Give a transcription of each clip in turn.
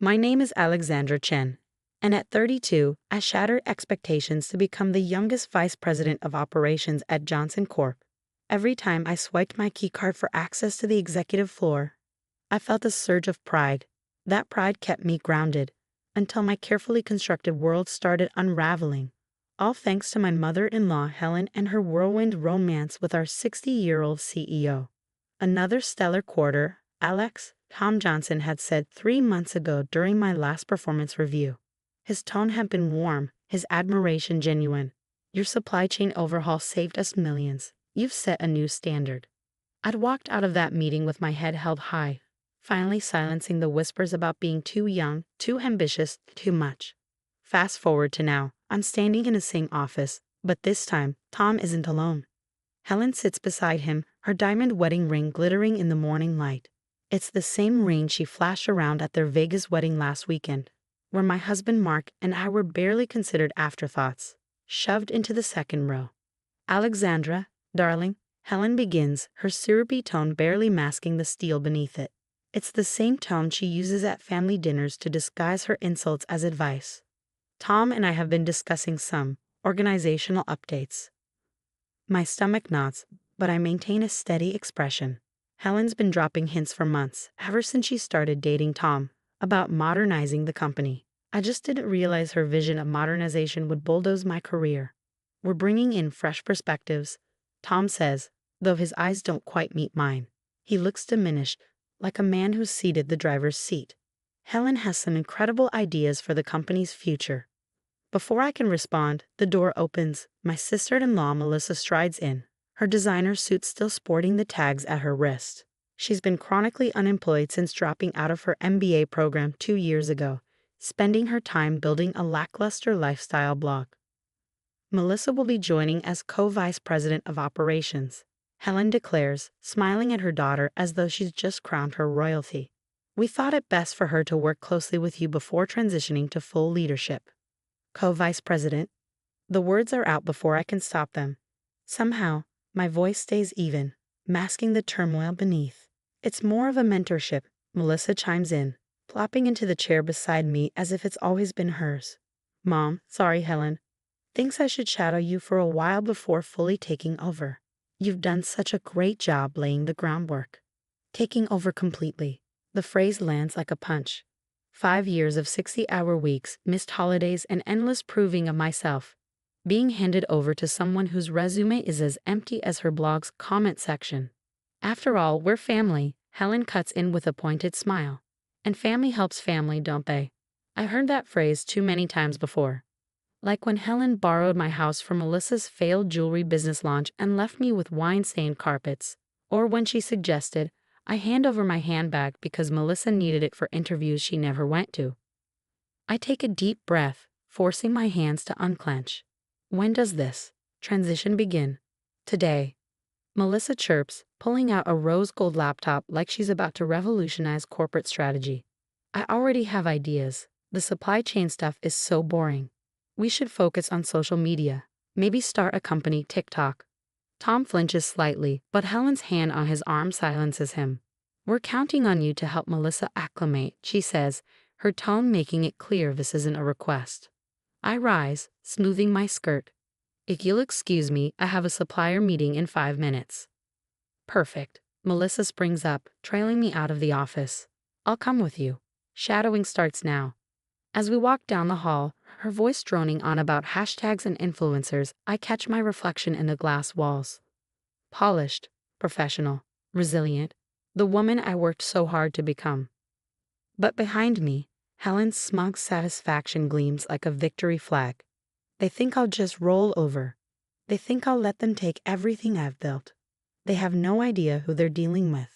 My name is Alexandra Chen, and at 32, I shattered expectations to become the youngest vice president of operations at Johnson Corp. Every time I swiped my keycard for access to the executive floor, I felt a surge of pride. That pride kept me grounded until my carefully constructed world started unraveling. All thanks to my mother-in-law Helen and her whirlwind romance with our 60-year-old CEO. Another stellar quarter, Alex, Tom Johnson had said 3 months ago during my last performance review. His tone had been warm, his admiration genuine. Your supply chain overhaul saved us millions. You've set a new standard. I'd walked out of that meeting with my head held high, finally silencing the whispers about being too young, too ambitious, too much. Fast forward to now, I'm standing in the same office, but this time, Tom isn't alone. Helen sits beside him, her diamond wedding ring glittering in the morning light. It's the same ring she flashed around at their Vegas wedding last weekend, where my husband Mark and I were barely considered afterthoughts, shoved into the second row. Alexandra, darling, Helen begins, her syrupy tone barely masking the steel beneath it. It's the same tone she uses at family dinners to disguise her insults as advice. Tom and I have been discussing some organizational updates. My stomach knots, but I maintain a steady expression. Helen's been dropping hints for months, ever since she started dating Tom, about modernizing the company. I just didn't realize her vision of modernization would bulldoze my career. We're bringing in fresh perspectives, Tom says, though his eyes don't quite meet mine. He looks diminished, like a man who's seated the driver's seat. Helen has some incredible ideas for the company's future. Before I can respond, the door opens. My sister-in-law Melissa strides in, her designer suit still sporting the tags at her wrist. She's been chronically unemployed since dropping out of her MBA program 2 years ago, spending her time building a lackluster lifestyle blog. Melissa will be joining as co-vice president of operations, Helen declares, smiling at her daughter as though she's just crowned her royalty. We thought it best for her to work closely with you before transitioning to full leadership. Co-vice president. The words are out before I can stop them. Somehow, my voice stays even, masking the turmoil beneath. It's more of a mentorship, Melissa chimes in, plopping into the chair beside me as if it's always been hers. Mom, sorry Helen. Thinks I should shadow you for a while before fully taking over. You've done such a great job laying the groundwork. Taking over completely. The phrase lands like a punch. 5 years of 60-hour weeks, missed holidays, and endless proving of myself, being handed over to someone whose resume is as empty as her blog's comment section. After all, we're family, Helen cuts in with a pointed smile. And family helps family, don't they? I heard that phrase too many times before. Like when Helen borrowed my house for Melissa's failed jewelry business launch and left me with wine-stained carpets, or when she suggested I hand over my handbag because Melissa needed it for interviews she never went to. I take a deep breath, forcing my hands to unclench. When does this transition begin? Today. Melissa chirps, pulling out a rose gold laptop like she's about to revolutionize corporate strategy. I already have ideas. The supply chain stuff is so boring. We should focus on social media. Maybe start a company TikTok. Tom flinches slightly, but Helen's hand on his arm silences him. We're counting on you to help Melissa acclimate, she says, her tone making it clear this isn't a request. I rise, smoothing my skirt. If you'll excuse me, I have a supplier meeting in 5 minutes. Perfect. Melissa springs up, trailing me out of the office. I'll come with you. Shadowing starts now. As we walk down the hall, her voice droning on about hashtags and influencers, I catch my reflection in the glass walls. Polished, professional, resilient, the woman I worked so hard to become. But behind me, Helen's smug satisfaction gleams like a victory flag. They think I'll just roll over. They think I'll let them take everything I've built. They have no idea who they're dealing with.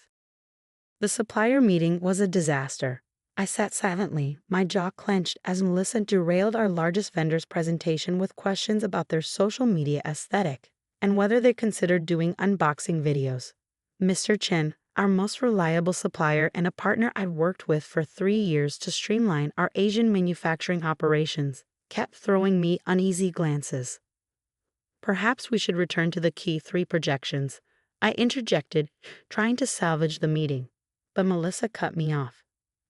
The supplier meeting was a disaster. I sat silently, my jaw clenched as Melissa derailed our largest vendor's presentation with questions about their social media aesthetic and whether they considered doing unboxing videos. Mr. Chen, our most reliable supplier and a partner I'd worked with for 3 years to streamline our Asian manufacturing operations, kept throwing me uneasy glances. Perhaps we should return to the key 3 projections, I interjected, trying to salvage the meeting. But Melissa cut me off.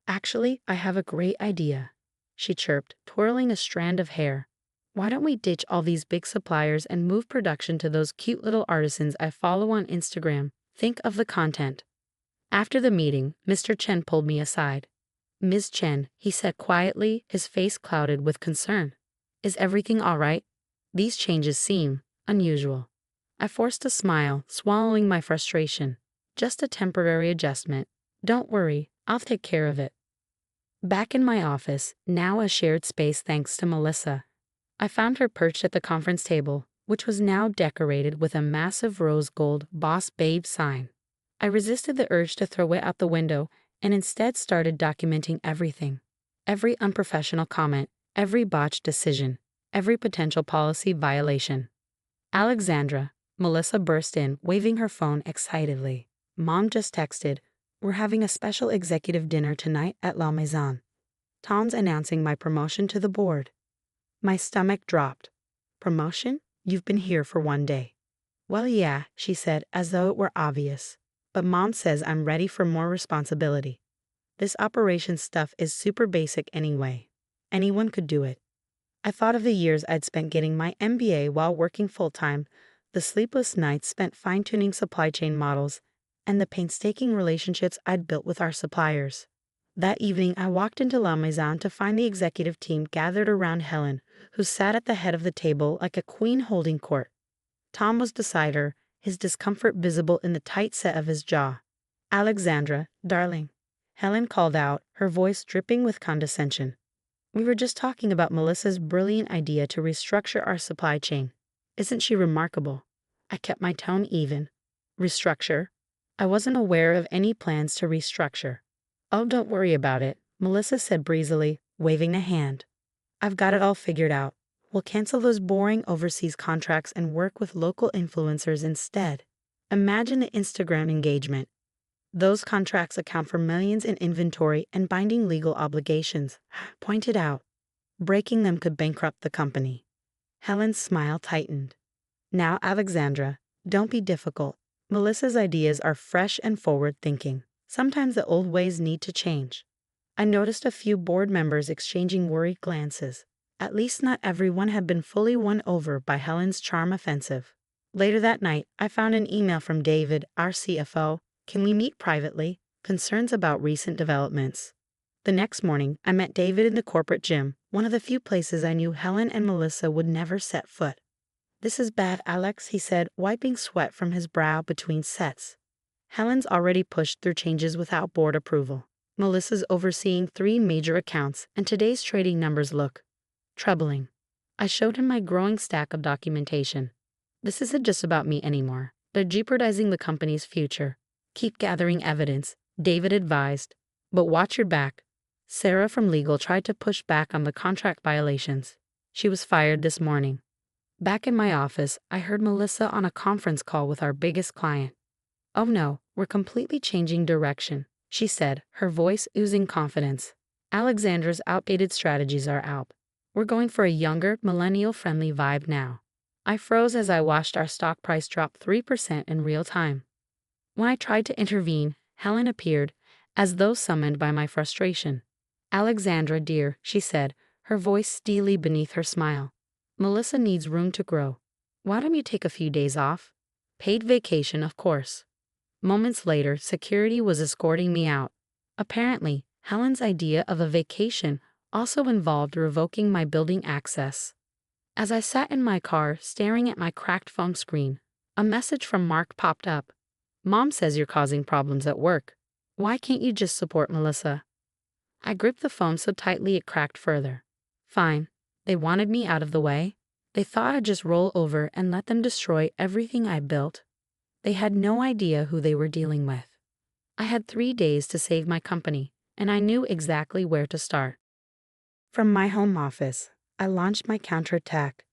Actually, I have a great idea, she chirped, twirling a strand of hair. Why don't we ditch all these big suppliers and move production to those cute little artisans I follow on Instagram? Think of the content. After the meeting, Mr. Chen pulled me aside. Ms. Chen, he said quietly, his face clouded with concern. Is everything all right? These changes seem unusual. I forced a smile, swallowing my frustration. Just a temporary adjustment. Don't worry, I'll take care of it. Back in my office, now a shared space thanks to Melissa, I found her perched at the conference table, which was now decorated with a massive rose gold Boss Babe sign. I resisted the urge to throw it out the window and instead started documenting everything. Every unprofessional comment, every botched decision, every potential policy violation. Alexandra, Melissa burst in, waving her phone excitedly. Mom just texted, "We're having a special executive dinner tonight at La Maison. Tom's announcing my promotion to the board." My stomach dropped. "Promotion? You've been here for 1 day." "Well, yeah," she said, as though it were obvious. "But Mom says I'm ready for more responsibility. This operations stuff is super basic anyway. Anyone could do it." I thought of the years I'd spent getting my MBA while working full-time, the sleepless nights spent fine-tuning supply chain models, and the painstaking relationships I'd built with our suppliers. That evening, I walked into La Maison to find the executive team gathered around Helen, who sat at the head of the table like a queen holding court. Tom was beside her, his discomfort visible in the tight set of his jaw. "Alexandra, darling," Helen called out, her voice dripping with condescension. "We were just talking about Melissa's brilliant idea to restructure our supply chain. Isn't she remarkable?" I kept my tone even. "Restructure?" I wasn't aware of any plans to restructure. "Oh, don't worry about it," Melissa said breezily, waving a hand. "I've got it all figured out. We'll cancel those boring overseas contracts and work with local influencers instead. Imagine the Instagram engagement. Those contracts account for millions in inventory and binding legal obligations," pointed out. "Breaking them could bankrupt the company." Helen's smile tightened. "Now, Alexandra, don't be difficult. Melissa's ideas are fresh and forward-thinking. Sometimes the old ways need to change." I noticed a few board members exchanging worried glances. At least not everyone had been fully won over by Helen's charm offensive. Later that night, I found an email from David, our CFO. "Can we meet privately? Concerns about recent developments." The next morning, I met David in the corporate gym, one of the few places I knew Helen and Melissa would never set foot. "This is bad, Alex," he said, wiping sweat from his brow between sets. "Helen's already pushed through changes without board approval. Melissa's overseeing 3 major accounts, and today's trading numbers look troubling." I showed him my growing stack of documentation. "This isn't just about me anymore. They're jeopardizing the company's future." "Keep gathering evidence," David advised. "But watch your back." Sarah from legal tried to push back on the contract violations. She was fired this morning. Back in my office, I heard Melissa on a conference call with our biggest client. "Oh no, we're completely changing direction," she said, her voice oozing confidence. "Alexandra's outdated strategies are out. We're going for a younger, millennial-friendly vibe now." I froze as I watched our stock price drop 3% in real time. When I tried to intervene, Helen appeared, as though summoned by my frustration. "Alexandra, dear," she said, her voice steely beneath her smile. "Melissa needs room to grow. Why don't you take a few days off? Paid vacation, of course." Moments later, security was escorting me out. Apparently, Helen's idea of a vacation also involved revoking my building access. As I sat in my car, staring at my cracked phone screen, a message from Mark popped up. "Mom says you're causing problems at work. Why can't you just support Melissa?" I gripped the phone so tightly it cracked further. Fine. They wanted me out of the way. They thought I'd just roll over and let them destroy everything I built. They had no idea who they were dealing with. I had 3 days to save my company, and I knew exactly where to start. From my home office, I launched my counterattack.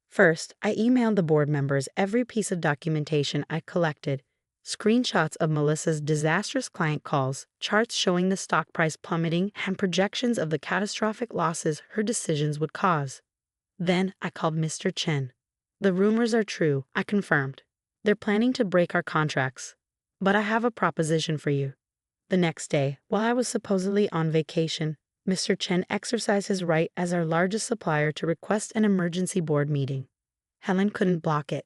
First, I emailed the board members every piece of documentation I collected: screenshots of Melissa's disastrous client calls, charts showing the stock price plummeting, and projections of the catastrophic losses her decisions would cause. Then I called Mr. Chen. "The rumors are true," I confirmed. "They're planning to break our contracts. But I have a proposition for you." The next day, while I was supposedly on vacation, Mr. Chen exercised his right as our largest supplier to request an emergency board meeting. Helen couldn't block it.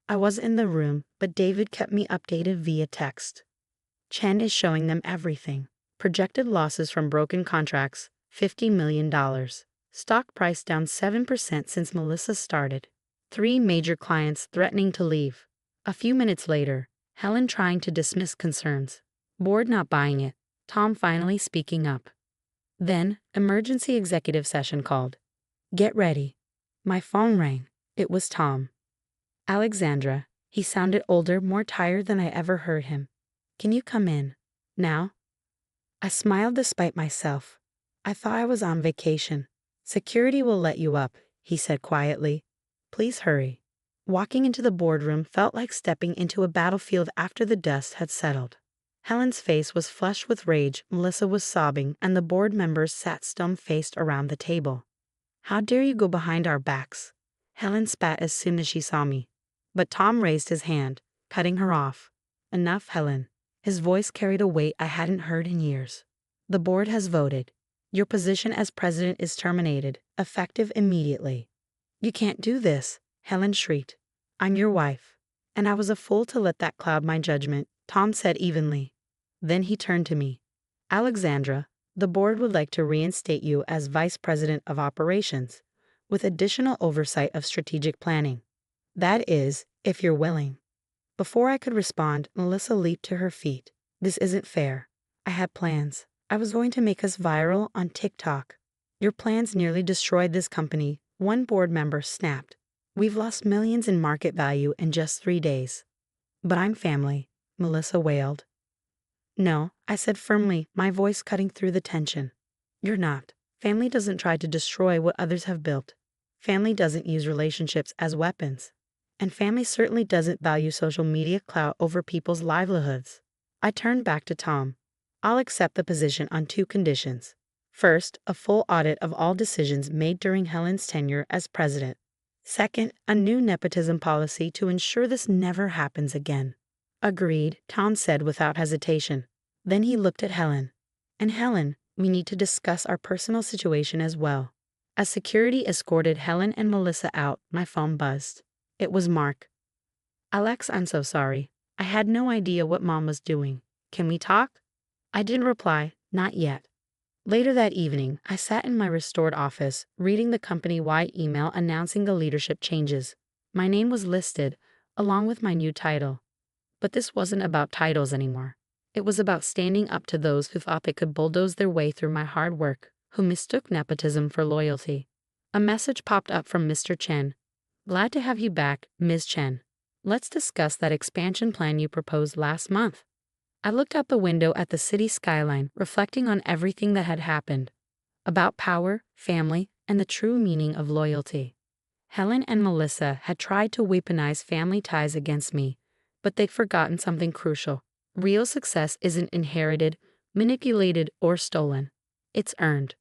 I was in the room, but David kept me updated via text. Chen is showing them everything. Projected losses from broken contracts, $50 million. Stock price down 7% since Melissa started. 3 major clients threatening to leave. A few minutes later, Helen trying to dismiss concerns. Board not buying it. Tom finally speaking up. Then, emergency executive session called. Get ready. My phone rang. It was Tom. Alexandra. He sounded older, more tired than I ever heard him. Can you come in? Now? I smiled despite myself. I thought I was on vacation. Security will let you up, he said quietly. Please hurry. Walking into the boardroom felt like stepping into a battlefield after the dust had settled. Helen's face was flushed with rage, Melissa was sobbing, and the board members sat stone-faced around the table. How dare you go behind our backs? Helen spat as soon as she saw me. But Tom raised his hand, cutting her off. Enough, Helen. His voice carried a weight I hadn't heard in years. The board has voted. Your position as president is terminated, effective immediately. You can't do this, Helen shrieked. I'm your wife. And I was a fool to let that cloud my judgment, Tom said evenly. Then he turned to me. Alexandra, the board would like to reinstate you as vice president of operations, with additional oversight of strategic planning. That is, if you're willing. Before I could respond, Melissa leaped to her feet. This isn't fair. I had plans. I was going to make us viral on TikTok. Your plans nearly destroyed this company, one board member snapped. We've lost millions in market value in just 3 days. But I'm family, Melissa wailed. No, I said firmly, my voice cutting through the tension. You're not. Family doesn't try to destroy what others have built. Family doesn't use relationships as weapons. And family certainly doesn't value social media clout over people's livelihoods. I turned back to Tom. I'll accept the position on 2 conditions. First, a full audit of all decisions made during Helen's tenure as president. Second, a new nepotism policy to ensure this never happens again. Agreed, Tom said without hesitation. Then he looked at Helen. And Helen, we need to discuss our personal situation as well. As security escorted Helen and Melissa out, my phone buzzed. It was Mark. Alex, I'm so sorry. I had no idea what Mom was doing. Can we talk? I didn't reply, not yet. Later that evening, I sat in my restored office, reading the company-wide email announcing the leadership changes. My name was listed, along with my new title. But this wasn't about titles anymore. It was about standing up to those who thought they could bulldoze their way through my hard work, who mistook nepotism for loyalty. A message popped up from Mr. Chen. Glad to have you back, Ms. Chen. Let's discuss that expansion plan you proposed last month. I looked out the window at the city skyline, reflecting on everything that had happened. About power, family, and the true meaning of loyalty. Helen and Melissa had tried to weaponize family ties against me, but they'd forgotten something crucial. Real success isn't inherited, manipulated, or stolen. It's earned.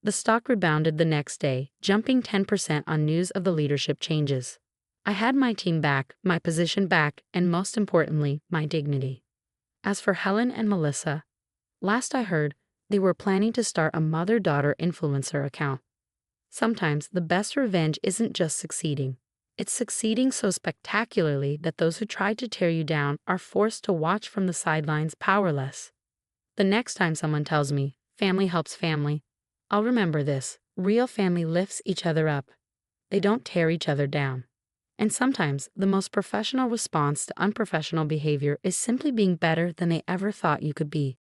The stock rebounded the next day, jumping 10% on news of the leadership changes. I had my team back, my position back, and most importantly, my dignity. As for Helen and Melissa, last I heard, they were planning to start a mother-daughter influencer account. Sometimes the best revenge isn't just succeeding. It's succeeding so spectacularly that those who tried to tear you down are forced to watch from the sidelines powerless. The next time someone tells me, family helps family, I'll remember this. Real family lifts each other up. They don't tear each other down. And sometimes the most professional response to unprofessional behavior is simply being better than they ever thought you could be.